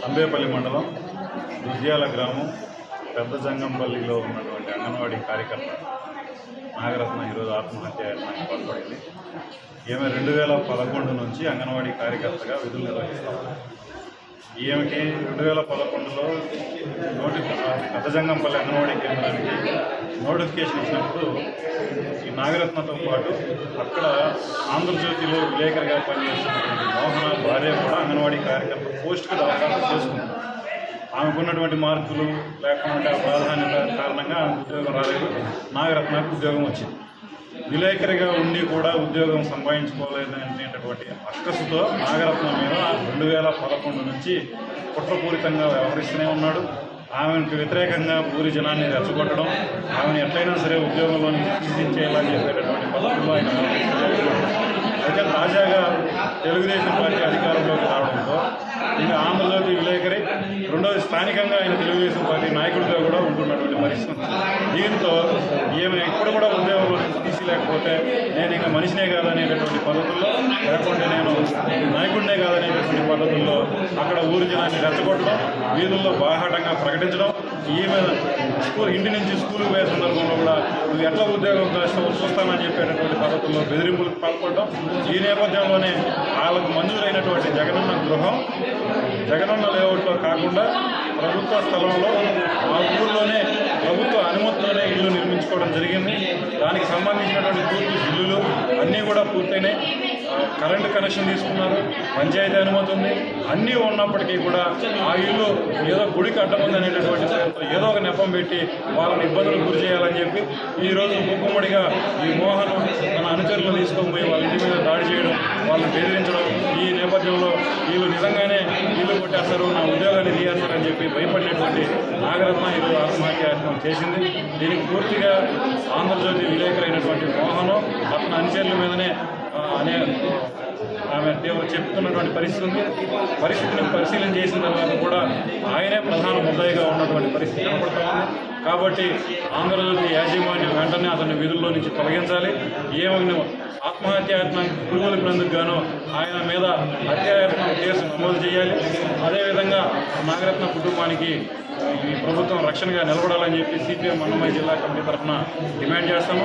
అంబేపల్లి మండలం దుద్యాల గ్రామం పెద్ద జంగంపల్లిలో ఉన్నటువంటి అంగన్వాడీ కార్యకర్త నాగరత్న ఈరోజు ఆత్మహత్యకి పాల్పడింది. ఈమె 2011 నుంచి అంగన్వాడీ కార్యకర్తగా విధులు నిర్వహిస్తాం. ఈమెకి 2011లో పెద్ద జంగంపల్లి అంగన్వాడీ కేంద్రానికి నోటిఫికేషన్ ఇచ్చినప్పుడు ఈ నాగరత్నతో పాటు అక్కడ ఆంధ్రజ్యోతిలో విలేకరిగా పనిచేస్తున్నటువంటి మోహన భార్య కూడా అంగన్వాడీ కార్యకర్త పోస్టుకు దరఖాస్తు చేసుకుంది. ఆమెకున్నటువంటి మార్కులు లేకుండా ప్రాధాన్యత కారణంగా ఉద్యోగం రాలేదు. నాగరత్నకు ఉద్యోగం వచ్చింది. విలేకరిగా ఉండి కూడా ఉద్యోగం సంపాదించుకోలేదనేటటువంటి అక్కసుతో నాగరత్న మీద 2011 నుంచి కుట్రపూరితంగా వ్యవహరిస్తూనే ఉన్నాడు. ఆమెకు వ్యతిరేకంగా ఊరి జనాన్ని రెచ్చగొట్టడం, ఆమెను ఎట్లయినా సరే ఉద్యోగంలో తీసేయాలని చెప్పేటటువంటి పద్ధతుల్లో ఆయన అయితే తాజాగా తెలుగుదేశం పార్టీ అధికారంలోకి రావడంతో ఇంకా ఆంధ్రజ్యోతి విలేకరి, రెండోది స్థానికంగా ఆయన తెలుగుదేశం పార్టీ నాయకుడిగా కూడా ఉంటున్నటువంటి పరిస్థితి. దీంతో ఈమె ఇప్పుడు కూడా ఉద్యోగంలో తీసేయలేకపోతే నేను ఇంకా మనిషినే కాదనేటటువంటి పద్ధతుల్లో, లేకుంటే నేను నాయకుడినే కాదనేటటువంటి పద్ధతుల్లో అక్కడ ఊరి జనాన్ని రెచ్చగొట్టడం, వీధుల్లో బాహాటంగా ప్రకటించడం, ఈమె ఇంటి నుంచి స్కూల్కి పోయే సందర్భంలో కూడా నువ్వు ఎట్లా ఉద్యోగం చూస్తానని చెప్పేటటువంటి పద్ధతుల్లో బెదిరింపులకు పాల్పడడం. ఈ నేపథ్యంలోనే వాళ్ళకు మంజూరైనటువంటి జగనన్న గృహం జగనన్న లేఅవుట్లో కాకుండా ప్రభుత్వ స్థలంలో ఆ ఊళ్ళోనే ప్రభుత్వ అనుమతితోనే ఇల్లు నిర్మించుకోవడం జరిగింది. దానికి సంబంధించినటువంటి పూర్తి బిల్లులు అన్నీ కూడా పూర్తయినాయి. కరెంటు కనెక్షన్ తీసుకున్నారు, పంచాయతీ అనుమతి ఉంది. అన్నీ ఉన్నప్పటికీ కూడా ఆ ఇల్లు ఏదో గుడికి అడ్డం ఉందనేటటువంటి ఏదో ఒక నెపం పెట్టి వాళ్ళని ఇబ్బందులకు గురి చేయాలని చెప్పి ఈరోజు ముక్కుమ్మడిగా ఈ మోహన్ తన అనుచరులు తీసుకొని పోయి వాళ్ళ ఇంటి మీద దాడి చేయడం, వాళ్ళని బెదిరించడం. ఈ నేపథ్యంలో వీళ్ళు నిజంగానే ఇల్లు కొట్టేస్తారు, నా ఉద్యోగాన్ని తీయేస్తారని చెప్పి భయపడినటువంటి నాగరత్న ఈరోజు ఆత్మహత్యాయత్నం చేసింది. దీనికి పూర్తిగా ఆంధ్రజ్యోతి విలేకరైనటువంటి మోహన్ అతని అనుచరుల మీదనే ఆమె చెప్తున్నటువంటి పరిస్థితి ఉంది. పరిస్థితిని పరిశీలన చేసిన తర్వాత కూడా ఆయనే ప్రధాన ముద్దాయిగా ఉన్నటువంటి పరిస్థితి కనపడుతూ ఉంది. కాబట్టి ఆంధ్రజ్యోతి యాజమాన్యం వెంటనే అతన్ని విధుల్లో నుంచి తొలగించాలి. ఏమైనా ఆత్మహత్యాయత్నానికి పురుగులకు గాను ఆయన మీద హత్యాయత్నం కేసు నమోదు చేయాలి. అదేవిధంగా నాగరత్న కుటుంబానికి ఈ ప్రభుత్వం రక్షణగా నిలబడాలని చెప్పి సిపిఎం అన్నమయ్య జిల్లా కమిటీ తరఫున డిమాండ్ చేస్తాము.